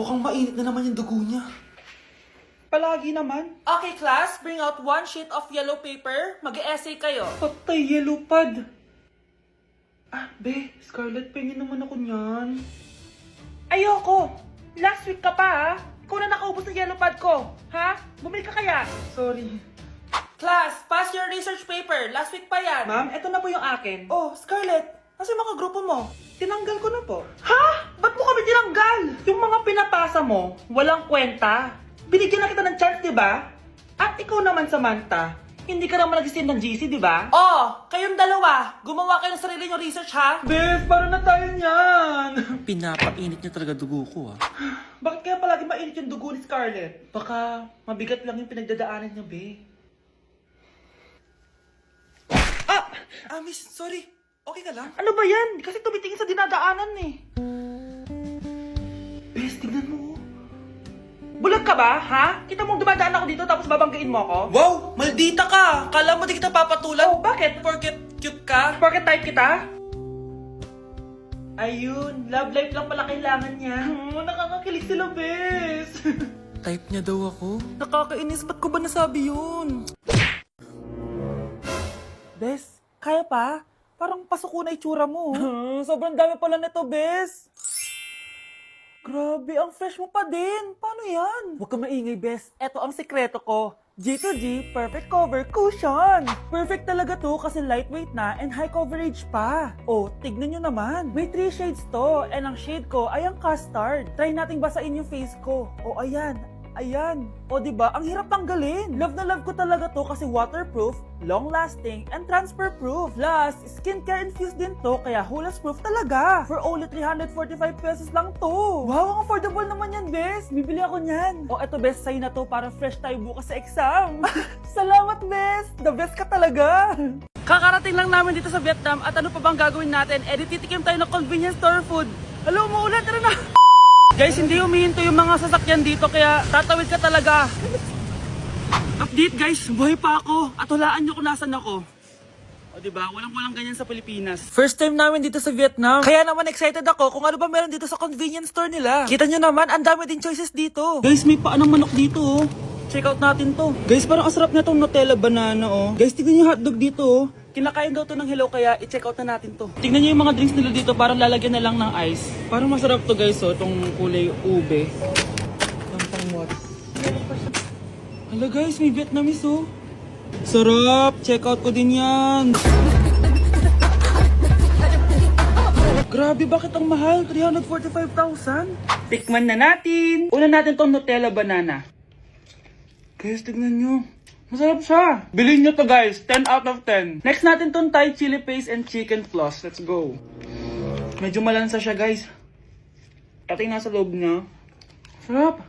Mukhang mainit na naman yung dugo niya. Palagi naman. Okay, class, bring out one sheet of yellow paper. Mag-essay kayo. Patay, yellow pad. Be, Scarlett, pengin naman ako niyan. Ayoko! Last week ka pa, ha? Ikaw na nakaubos ng yellow pad ko. Ha? Bumili ka kaya? Sorry. Class, pass your research paper. Last week pa yan. Ma'am, eto na po yung akin. Oh, Scarlett, nasa mga grupo mo? Tinanggal ko na po. Ha? Ba't mo kami tinanggal? Yung mga pinapasa mo, walang kwenta. Binigyan na kita ng chance, di ba? At ikaw naman, Samantha, hindi ka naman nag-send ng GC, di ba? Oh, kayong dalawa, gumawa kayo ng sarili nyo research, ha? Bes, paano na tayo niyan? Pinapainit niya talaga dugo ko Bakit kaya palagi mainit yung dugo ni Scarlett? Baka mabigat lang yung pinagdadaanan niya, be. Miss, sorry. Okay ka lang? Ano ba yan? Kasi tumitingin sa dinadaanan eh. Bes, tignan mo. Bulag ka ba, ha? Kita mong dumadaan ako dito tapos babanggain mo ako? Wow, maldita ka! Kala mo di kita papatulan? Oh, bakit? Porket cute ka? Porket type kita? Ayun, love life lang pala kailangan niya. Nakakakilig sila, bes. Type niya daw ako. Nakakainis, ba't ko ba nasabi yun? Bes, kaya pa? Parang pasuko na itsura mo. Sobrang dami pala nito, Bes. Grabe, ang fresh mo pa din. Paano yan? Huwag ka maingay, Bes. Eto ang sikreto ko. G2G Perfect Cover Cushion. Perfect talaga to kasi lightweight na and high coverage pa. Oh, tignan nyo naman. May 3 shades to and ang shade ko ay ang custard. Try nating basain yung face ko. Oh, ayan. Ayan. O diba, ang hirap tanggalin. Love na love ko talaga to kasi waterproof, long-lasting, and transfer-proof. Plus, skincare infused din to kaya hulas-proof talaga. For only 345 pesos lang to. Wow, ang affordable naman yan, Bes. Bibili ako niyan. O eto, Bes, sa'yo na to para fresh tayo bukas sa exam. Salamat, Bes. The best ka talaga. Kakarating lang namin dito sa Vietnam at ano pa bang gagawin natin? Titikim tayo ng convenience store food. Hello, umuulan. Tara na. Guys, hindi humihinto yung mga sasakyan dito kaya tatawid ka talaga. Update guys, buhay pa ako at hulaan nyo kung nasan ako. O diba, walang ganyan sa Pilipinas. First time namin dito sa Vietnam. Kaya naman excited ako kung ano ba meron dito sa convenience store nila. Kita nyo naman, ang dami din choices dito. Guys, may paanong manok dito oh. Check out natin to. Guys, parang asarap na tong Nutella banana oh. Guys, tignan yung hotdog dito oh. Kinakain daw to ng hello kaya i-check out na natin to. Tingnan niyo yung mga drinks nila dito, parang lalagyan na lang ng ice. Parang masarap to guys oh, tong kulay ube. Lampang what? Hala guys, may Vietnamese oh. Sarap! Check out ko din yan. Grabe, bakit ang mahal? 345,000? Tikman na natin. Una natin tong Nutella banana. Guys, tignan nyo. Masarap siya. Bilhin nyo to guys. 10 out of 10. Next natin tong Thai chili paste and chicken floss. Let's go. Medyo malansa siya guys. Pati nasa loob niya. Sarap.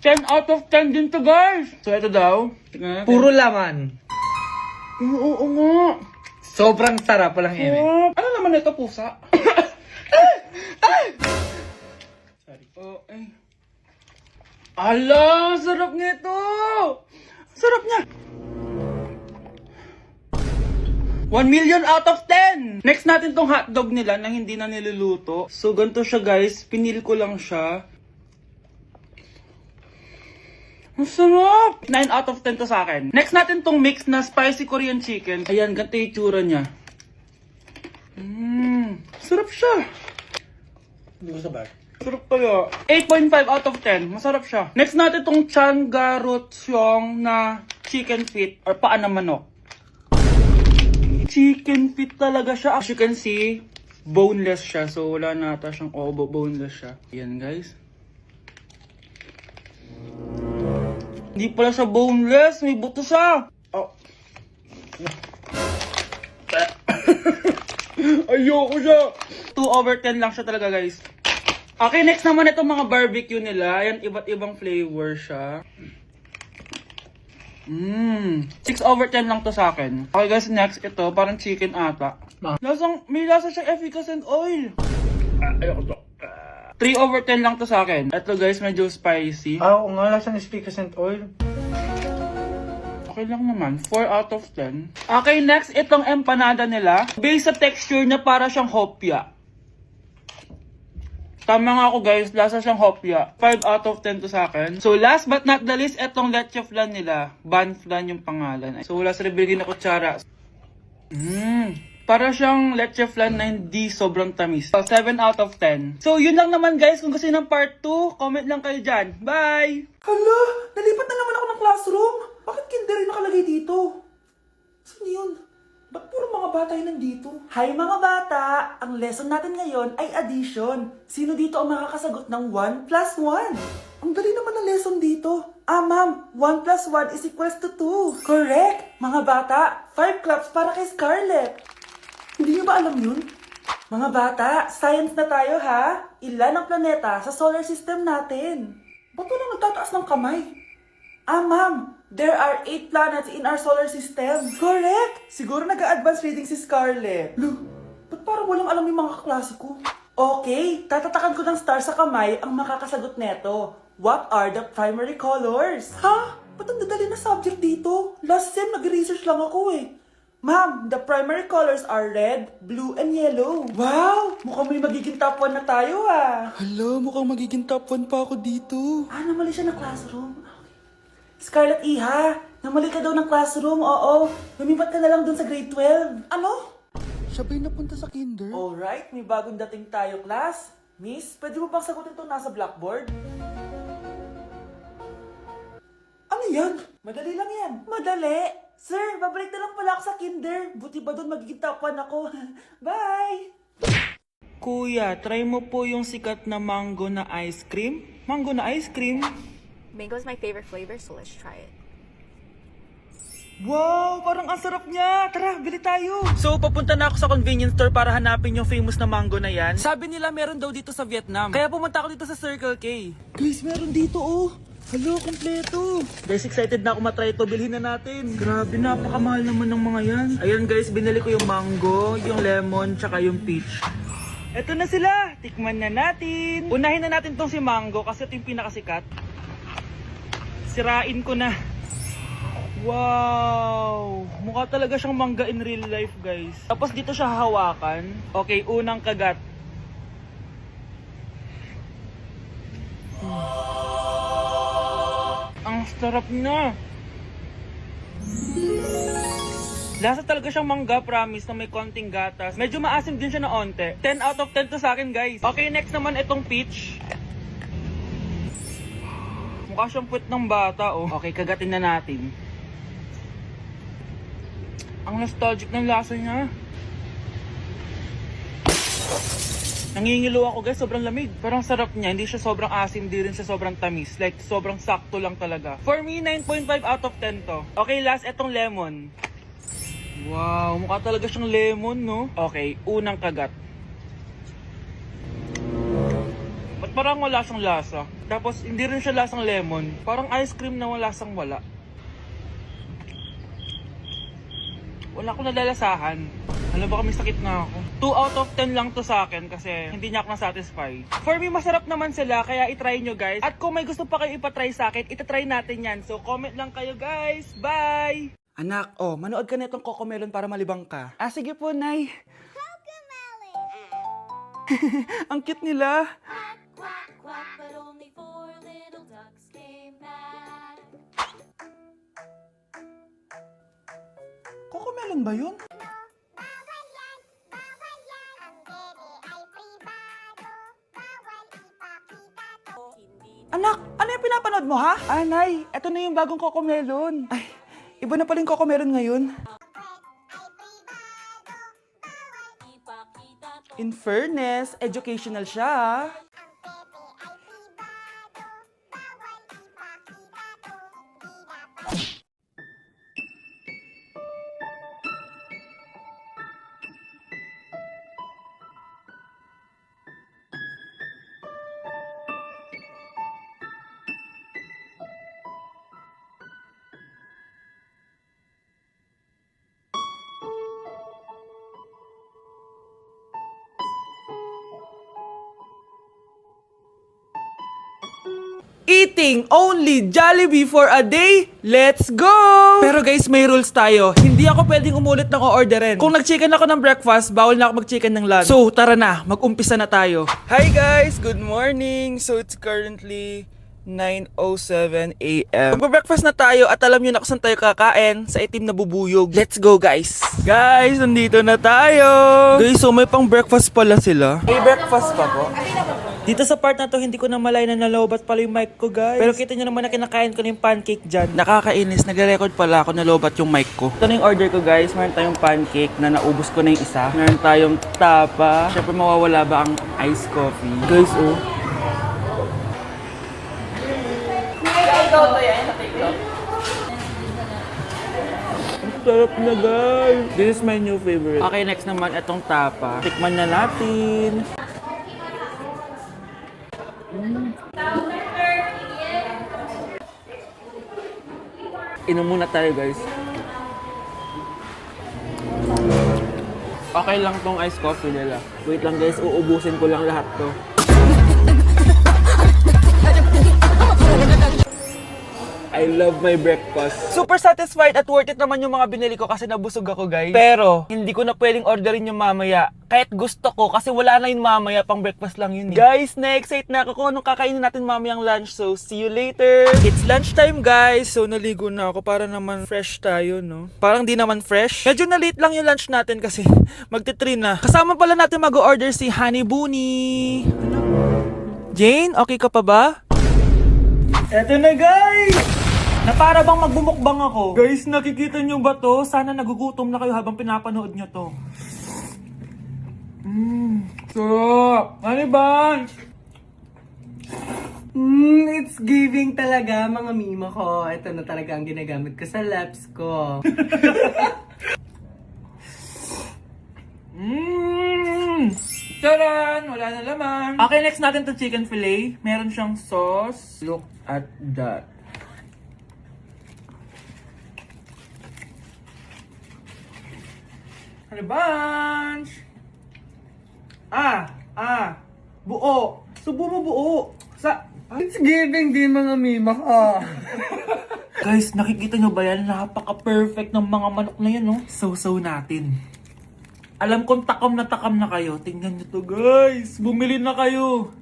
10 out of 10 din to guys. So ito daw. Tingnan natin. Puro laman. Oo nga. Sobrang sarap, walang ere. Ano naman ito, pusa? Sorry. Oh, ay. Ala, sarap nito. Sarap niya. 1 million out of 10. Next natin tong hotdog nila na hindi na niluluto. So, ganito siya guys. Pinil ko lang siya. Ang sarap! 9 out of 10 to sa akin. Next natin tong mix na spicy Korean chicken. Ayan, ganito yung tsura niya. Sarap siya. Hindi ko sabay. Sarap kaya. 8.5 out of 10. Masarap siya. Next natin tong Changarotyong na chicken feet or paa ng manok. Chicken feet talaga siya. As you can see, boneless siya. So, wala na ata siyang obo. Boneless siya. Ayan, guys. Hindi pala siya boneless. May buto siya. Oh. Ayoko siya. 2 over 10 lang siya talaga, guys. Okay, next naman itong mga barbecue nila. Ayan, iba't ibang flavor siya. 6 over 10 lang to sa akin. Okay guys, next ito, parang chicken ata. May lasa siyang efficacent oil. Ayoko to. 3 over 10 lang to sa akin. Ito guys, medyo spicy. Oo nga, lasang efficacent oil. Okay lang naman, 4 out of 10. Okay, next, itong empanada nila. Based sa texture niya, para siyang hopya. Tama nga ako guys, lasa siyang hopya. 5 out of 10 to sa akin. So last but not the least, etong leche flan nila. Ban flan yung pangalan. So wala sa reveal na kutsara. Para siyang leche flan na hindi sobrang tamis. So 7 out of 10. So yun lang naman guys. Kung gusto ng part 2, comment lang kayo dyan. Bye! Hala, nalipat na naman ako ng classroom. Bakit kinder yung nakalagay dito? Saan yun? Ba't puro mga bata yun nandito? Hi mga bata! Ang lesson natin ngayon ay addition. Sino dito ang makakasagot ng 1 plus 1? Ang dali naman ng lesson dito. Ah ma'am, 1 plus 1 is equals to 2. Correct! Mga bata, 5 claps para kay Scarlett. Hindi niyo ba alam yun? Mga bata, science na tayo ha. Ilan ang planeta sa solar system natin? Ba't walang nagtataas ng kamay? Ah, ma'am, there are 8 planets in our solar system. Correct! Siguro nag-a-advance reading si Scarlett. Lo, ba't parang walang alam yung mga kaklase ko? Okay, tatatakan ko ng star sa kamay ang makakasagot neto. What are the primary colors? Ha? Ba't ang dadali na subject dito? Last sem, nag-research lang ako eh. Ma'am, the primary colors are red, blue, and yellow. Wow! Mukhang may magiging top 1 na tayo ah. Hala, mukhang magiging top 1 pa ako dito. Ah, namali siya ng classroom. Scarlett Iha, namali ka daw ng classroom, oo. Lumipat ka na lang dun sa grade 12. Ano? Siya ba'y napunta sa kinder? Alright, may bagong dating tayo, class. Miss, pwede mo bang sagutin itong nasa blackboard? Ano yan? Madali lang yan. Madali? Sir, babalik na lang pala ako sa kinder. Buti ba doon magiging top 1 ako? Bye! Kuya, try mo po yung sikat na mango na ice cream. Mango na ice cream? Mango is my favorite flavor, so let's try it. Wow, parang ang sarap niya. Tara, bili tayo. So, papunta na ako sa convenience store para hanapin yung famous na mango na yan. Sabi nila meron daw dito sa Vietnam. Kaya pumunta ako dito sa Circle K. Guys, meron dito oh. Hello, kompleto. Guys, excited na ako matry ito. Bilhin na natin. Grabe, napakamahal naman ng mga yan. Ayan guys, binili ko yung mango, yung lemon, tsaka yung peach. Eto na sila. Tikman na natin. Unahin na natin tong si mango kasi ito yung pinakasikat. Sirain ko na. Wow! Mukha talaga siyang mangga in real life, guys. Tapos dito siya hahawakan. Okay, unang kagat. Ang sarap na. Lasa talaga siyang mangga, promise, na may konting gatas. Medyo maasim din siya na onte. 10 out of 10 to sa akin, guys. Okay, next naman itong peach. Mukha siyang puwet ng bata, oh. Okay, kagatin na natin. Ang nostalgic ng lasa niya. Nangingilo ako guys, sobrang lamig. Parang sarap niya, hindi siya sobrang asim, hindi rin siya sobrang tamis. Like, sobrang sakto lang talaga. For me, 9.5 out of 10 to. Okay, last, etong lemon. Wow, mukha talaga siyang lemon, no? Okay, unang kagat. Ba't parang wala siyang lasa? Tapos, hindi rin siya lasang lemon. Parang ice cream na wala lasang wala. Wala akong nadalasahan. Alam ba kami sakit na ako. 2 out of 10 lang to sa akin kasi hindi niya ako na-satisfy. For me, masarap naman sila kaya itry nyo guys. At kung may gusto pa kayo ipatry sa akin, itatry natin yan. So comment lang kayo guys. Bye! Anak, oh, manood ka netong Cocomelon para malibang ka. Ah, sige po, Nay. Ang cute nila. Quack, quack, but only 4 little ducks came back. Cocomelon ba yun? Anak, ano yung pinapanood mo ha? Ah, Nay, eto na yung bagong Cocomelon. Ay, iba na pala yung Cocomelon ngayon. In fairness, educational siya ha. Eating only Jollibee for a day? Let's go! Pero guys, may rules tayo. Hindi ako pwedeng umulit ng o-orderin. Kung nag-chicken ako ng breakfast, bawal na ako mag-chicken ng lunch. So, tara na. Mag-umpisa na tayo. Hi guys! Good morning! So, it's currently 9:07 a.m. Magpa-breakfast na tayo at alam nyo na kung saan tayo kakain sa itim na bubuyog. Let's go guys! Guys, nandito na tayo! Guys, so may pang breakfast pala sila. May breakfast pa po? Dito sa part na to, hindi ko na malay na nalobat pala yung mic ko, guys. Pero kita nyo naman na kinakain ko na yung pancake dyan. Nakakainis, nagre-record pala ako nalobat yung mic ko. Ito na yung order ko, guys. Meron tayong pancake na naubos ko na yung isa. Meron tayong tapa. Siyempre mawawala ba ang iced coffee? Guys, oh. Ang sarap na, guys. This is my new favorite. Okay, next naman, itong tapa. Tikman na natin. Inom muna tayo, guys. Okay lang tong iced coffee nila. Wait lang, guys. Uubusin ko lang lahat to. I love my breakfast. Super satisfied at worth it naman yung mga binili ko kasi nabusog ako, guys. Pero, hindi ko na pwedeng orderin yung mamaya. Kahit gusto ko kasi wala na yung mamaya, pang breakfast lang yun. Guys, na-excite na ako kung anong kakainin natin mamayang lunch. So, see you later. It's lunchtime, guys. So, naligo na ako para naman fresh tayo, no? Parang di naman fresh. Medyo na-late lang yung lunch natin kasi magti-3 na. Kasama pala natin mag-order si Honey Bunny. Jane, okay ka pa ba? Eto na, guys! Na para bang magbumukbang ako. Guys, nakikita nyo ba to? Sana nagugutom na kayo habang pinapanood nyo to. Sarap! Ano ba? It's giving talaga, mga mima ko. Ito na talaga ang ginagamit ko sa laps ko. Taran! Wala na laman. Okay, next natin to chicken fillet. Meron siyang sauce. Look at that. Ano bunch? Buo. Subo mo buo. It's giving din, mga mima ko. Guys, nakikita nyo ba yan? Napaka-perfect ng mga manok na yan, no? So natin. Alam kong takam na kayo. Tingnan nyo to, guys. Bumili na kayo.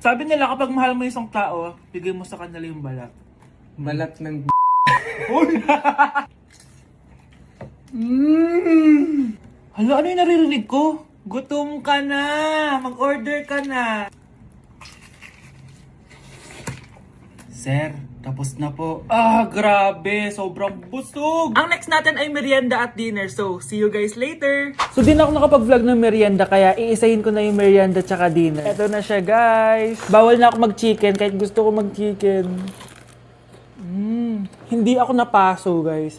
Sabi nila kapag mahal mo isang tao, bigay mo sa kanila yung balat. Balat ng Hala, ano yung naririnig ko? Gutom ka na! Mag-order ka na! Sir, tapos na po. Grabe! Sobrang busog! Ang next natin ay merienda at dinner. So, see you guys later! So, di na ako nakapag-vlog ng merienda, kaya iisahin ko na yung merienda tsaka dinner. Eto na siya, guys! Bawal na ako mag-chicken kahit gusto ko mag-chicken. Hindi ako napaso, guys.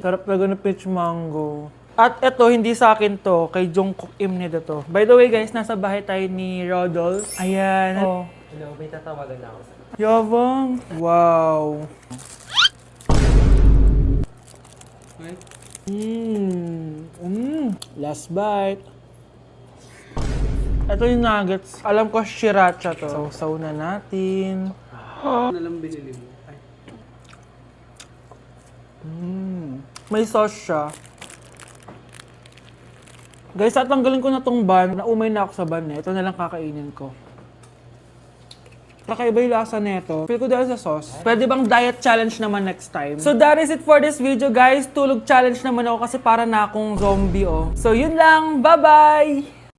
Sarap talaga ng peach mango. At eto, hindi sa akin to. Kay Jungkook Im nito to. By the way, guys, nasa bahay tayo ni Rodolph. Ayan. Oh. Hello, may tatawagan na ako sa... Yabang. Wow. Last bite. Ito yung nuggets. Alam ko sriracha to. Sausaw na natin. Ano lang binili mo? May sauce siya. Guys, tatanggalin ko na tong ban. Naumay na ako sa ban eh. Ito na lang kakainin ko. Kakaiba yung lasa nito. Feel ko dahil sa sauce. Pwede bang diet challenge naman next time? So that is it for this video, guys. Tulog challenge naman ako kasi para na akong zombie, oh. So yun lang. Bye-bye!